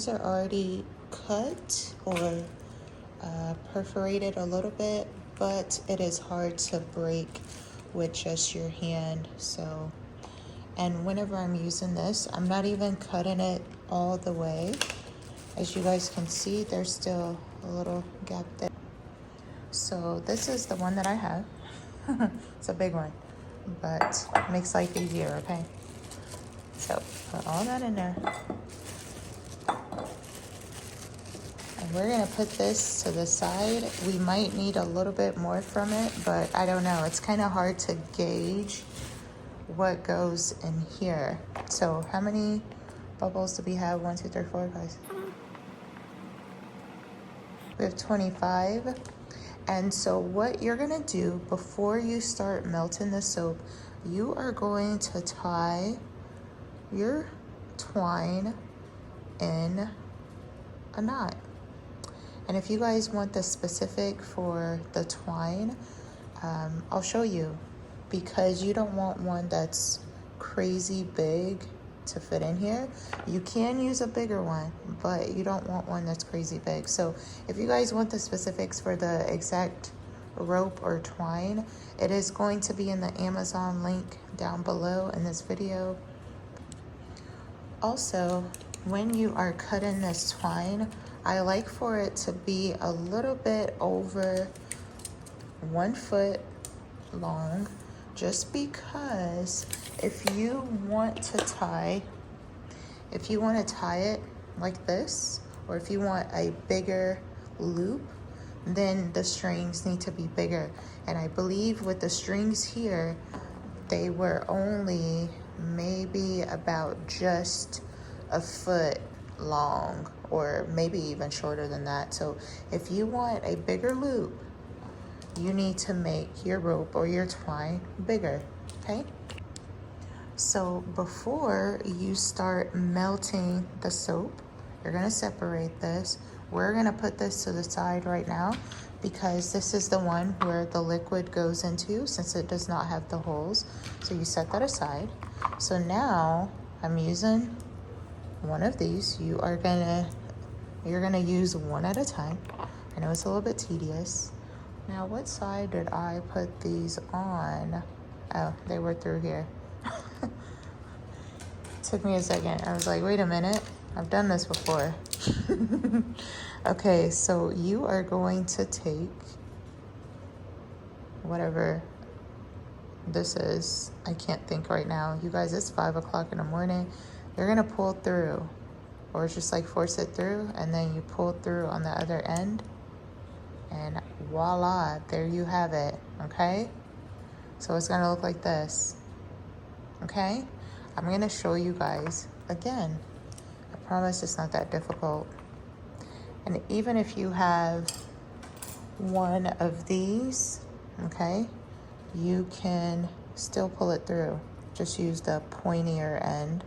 These are already cut or perforated a little bit, but it is hard to break with just your hand. So, and whenever I'm using this, I'm not even cutting it all the way. As you guys can see, there's still a little gap there. So this is the one that I have. It's a big one, but makes life easier, okay? So put all that in there. And we're gonna put this to the side. We might need a little bit more from it, but I don't know. It's kind of hard to gauge what goes in here. So how many bubbles do we have? 1, 2, 3, 4, guys. We have 25. And so what you're gonna do before you start melting the soap, you are going to tie your twine in a knot. And if you guys want the specific for the twine, I'll show you, because you don't want one that's crazy big to fit in here. You can use a bigger one, but you don't want one that's crazy big. So if you guys want the specifics for the exact rope or twine, it is going to be in the Amazon link down below in this video. Also, when you are cutting this twine, I like for it to be a little bit over 1 foot long, just because if you want to tie it like this, or if you want a bigger loop, then the strings need to be bigger. And I believe with the strings here, they were only maybe about just a foot long, or maybe even shorter than that. So if you want a bigger loop, you need to make your rope or your twine bigger, okay? So before you start melting the soap, you're gonna separate this. We're gonna put this to the side right now, because this is the one where the liquid goes into, since it does not have the holes. So you set that aside. So now I'm using one of these. You're gonna use one at a time. I know it's a little bit tedious. Now, what side did I put these on? Oh, they were through here. Took me a second. I was like, wait a minute, I've done this before. Okay, so you are going to take whatever this is. I can't think right now. You guys, it's 5 o'clock in the morning. You're gonna pull through, or just like force it through, and then you pull through on the other end, and voila, there you have it, okay? So it's gonna look like this, okay? I'm gonna show you guys again. I promise it's not that difficult. And even if you have one of these, okay, you can still pull it through. Just use the pointier end.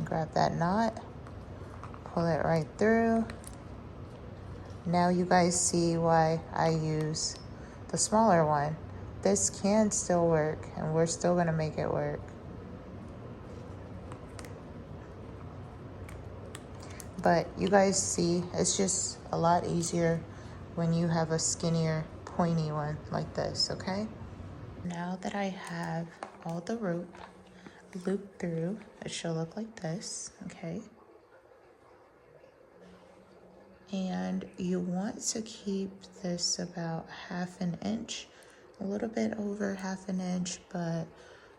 Grab that knot, pull it right through. Now you guys see why I use the smaller one. This can still work, and we're still gonna make it work. But you guys see, it's just a lot easier when you have a skinnier, pointy one like this, okay? Now that I have all the rope looped through, it should look like this, okay? And you want to keep this about 1/2 inch, a little bit over 1/2 inch, but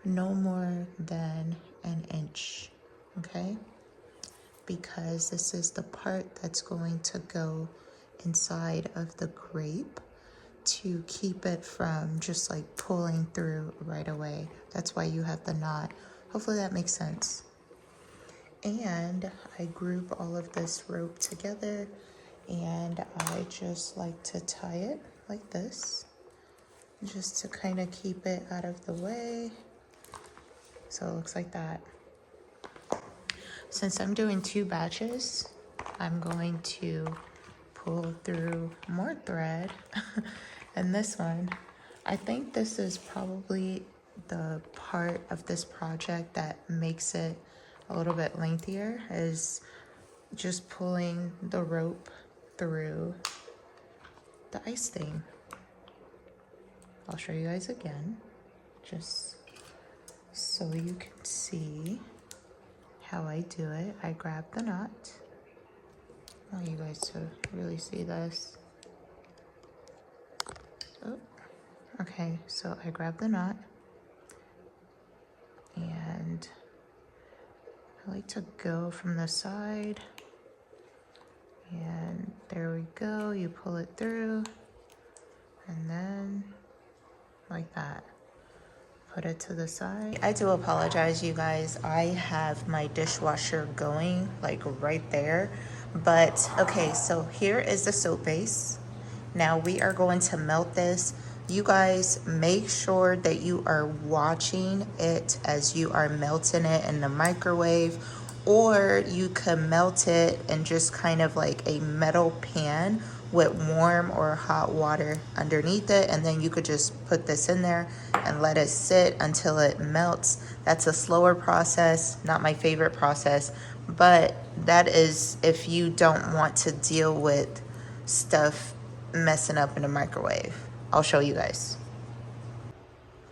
no more than 1 inch, okay? Because this is the part that's going to go inside of the grape to keep it from just like pulling through right away. That's why you have the knot. Hopefully that makes sense. And I group all of this rope together, and I just like to tie it like this, just to kind of keep it out of the way. So it looks like that. Since I'm doing 2 batches, I'm going to pull through more thread. And this one, I think this is probably the part of this project that makes it a little bit lengthier, is just pulling the rope through the ice thing. I'll show you guys again, just so you can see how I do it. I grab the knot. I want you guys to really see this. Oh, okay, so I grab the knot, and I like to go from the side, and there we go. You pull it through, and then like that. Put it to the side. I do apologize, you guys. I have my dishwasher going like right there. But okay, so here is the soap base. Now we are going to melt this. You guys make sure that you are watching it as you are melting it in the microwave, or you can melt it in just kind of like a metal pan with warm or hot water underneath it, and then you could just put this in there and let it sit until it melts. That's a slower process, not my favorite process, but that is if you don't want to deal with stuff messing up in the microwave. I'll show you guys.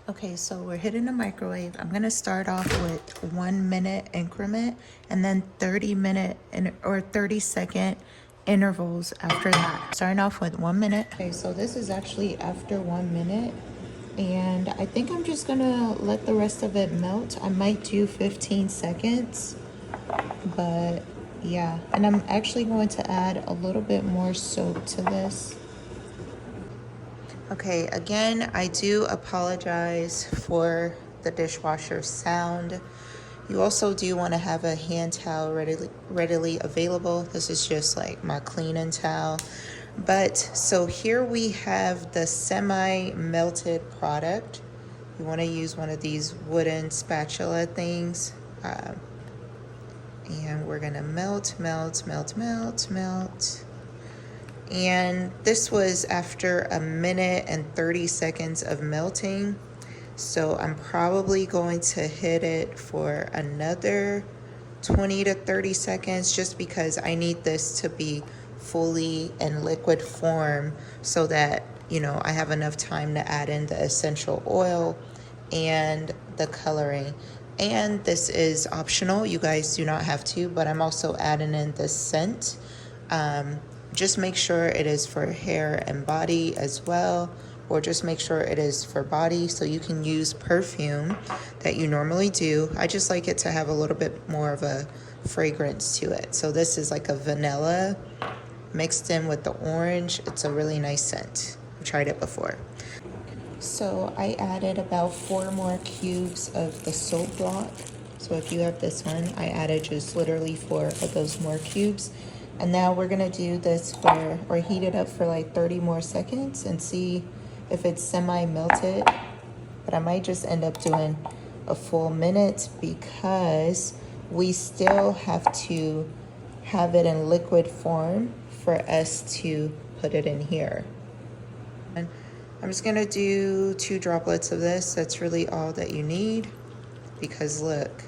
Okay, so we're hitting the microwave. I'm gonna start off with 1 minute increment and then 30-minute or 30-second intervals after that. Starting off with 1 minute. Okay, so this is actually after 1 minute, and I think I'm just gonna let the rest of it melt. I might do 15 seconds, but yeah. And I'm actually going to add a little bit more soap to this. Okay, again, I do apologize for the dishwasher sound. You also do want to have a hand towel readily available. This is just like my cleaning towel. But so here we have the semi-melted product. You want to use one of these wooden spatula things. And we're gonna melt. And this was after 1 minute and 30 seconds of melting. So I'm probably going to hit it for another 20 to 30 seconds just because I need this to be fully in liquid form so that, you know, I have enough time to add in the essential oil and the coloring. And this is optional. You guys do not have to, but I'm also adding in the scent. Just make sure it is for hair and body as well, or just make sure it is for body, so you can use perfume that you normally do. I just like it to have a little bit more of a fragrance to it. So this is like a vanilla mixed in with the orange. It's a really nice scent. I've tried it before. So I added about 4 more cubes of the soap block. So if you have this one, I added just literally 4 of those more cubes. And now we're gonna do this for, or heat it up for like 30 more seconds and see if it's semi-melted. But I might just end up doing a full minute because we still have to have it in liquid form for us to put it in here. And I'm just gonna do 2 droplets of this. That's really all that you need, because look.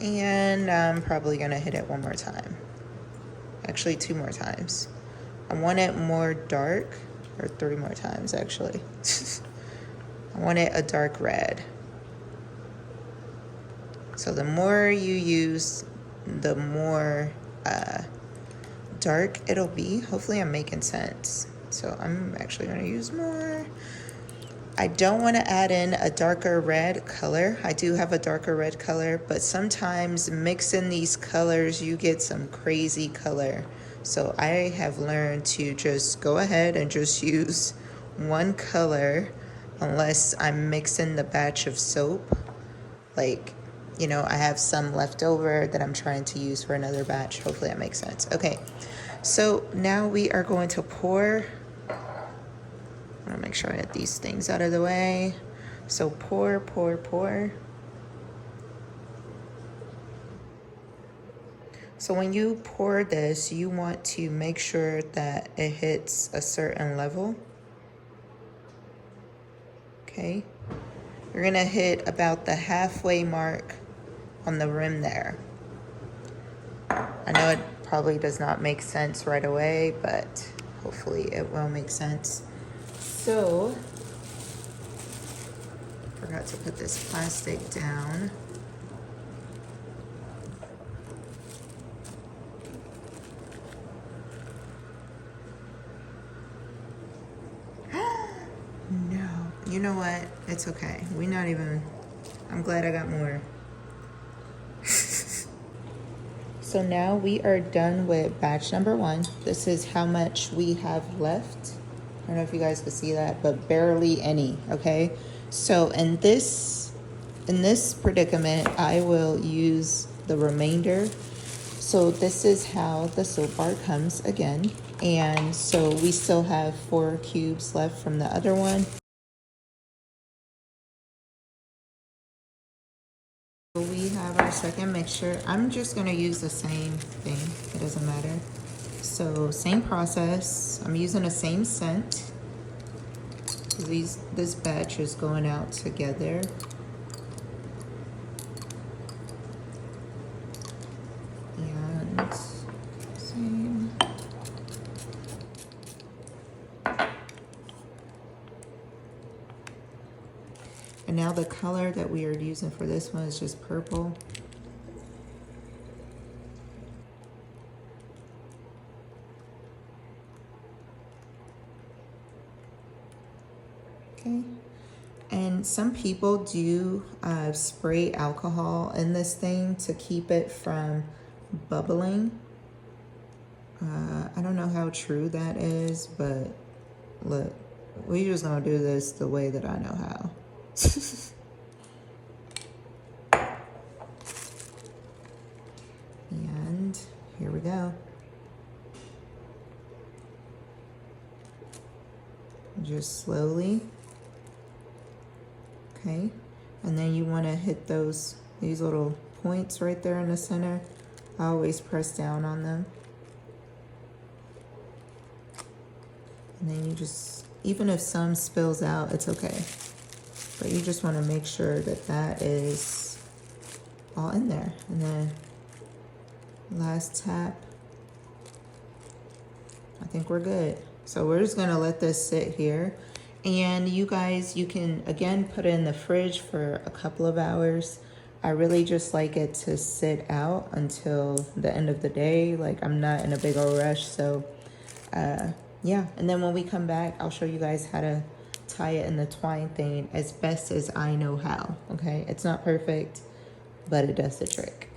And I'm probably gonna hit it 1 more time. Actually, 2 more times. I want it more dark, or 3 more times actually. I want it a dark red. So the more you use, the more dark it'll be. Hopefully I'm making sense. So I'm actually gonna use more. I don't want to add in a darker red color. I do have a darker red color, but sometimes mixing these colors, you get some crazy color. So I have learned to just go ahead and just use 1 color unless I'm mixing the batch of soap. Like, you know, I have some left over that I'm trying to use for another batch. Hopefully that makes sense. Okay, so now we are going to pour. I'm gonna make sure I get these things out of the way. So pour. So when you pour this, you want to make sure that it hits a certain level. Okay. You're gonna hit about the halfway mark on the rim there. I know it probably does not make sense right away, but hopefully it will make sense. So, forgot to put this plastic down. No, you know what? It's okay. We not even, I'm glad I got more. So now we are done with batch number 1. This is how much we have left. I don't know if you guys can see that, but barely any, okay? So in this predicament, I will use the remainder. So this is how the soap bar comes again. And so we still have 4 cubes left from the other one. We have our second mixture. I'm just gonna use the same thing, it doesn't matter. So same process, I'm using the same scent. This batch is going out together. And same. And now the color that we are using for this one is just purple. Okay. And some people do spray alcohol in this thing to keep it from bubbling. I don't know how true that is, but look, we just gonna do this the way that I know how. And here we go. Just slowly. Okay, and then you want to hit these little points right there in the center. I always press down on them. And then you just, even if some spills out, it's okay. But you just want to make sure that that is all in there. And then last tap. I think we're good. So we're just gonna let this sit here. And you guys, you can, again, put it in the fridge for a couple of hours. I really just like it to sit out until the end of the day. Like, I'm not in a big old rush, so yeah. And then when we come back, I'll show you guys how to tie it in the twine thing as best as I know how, okay? It's not perfect, but it does the trick.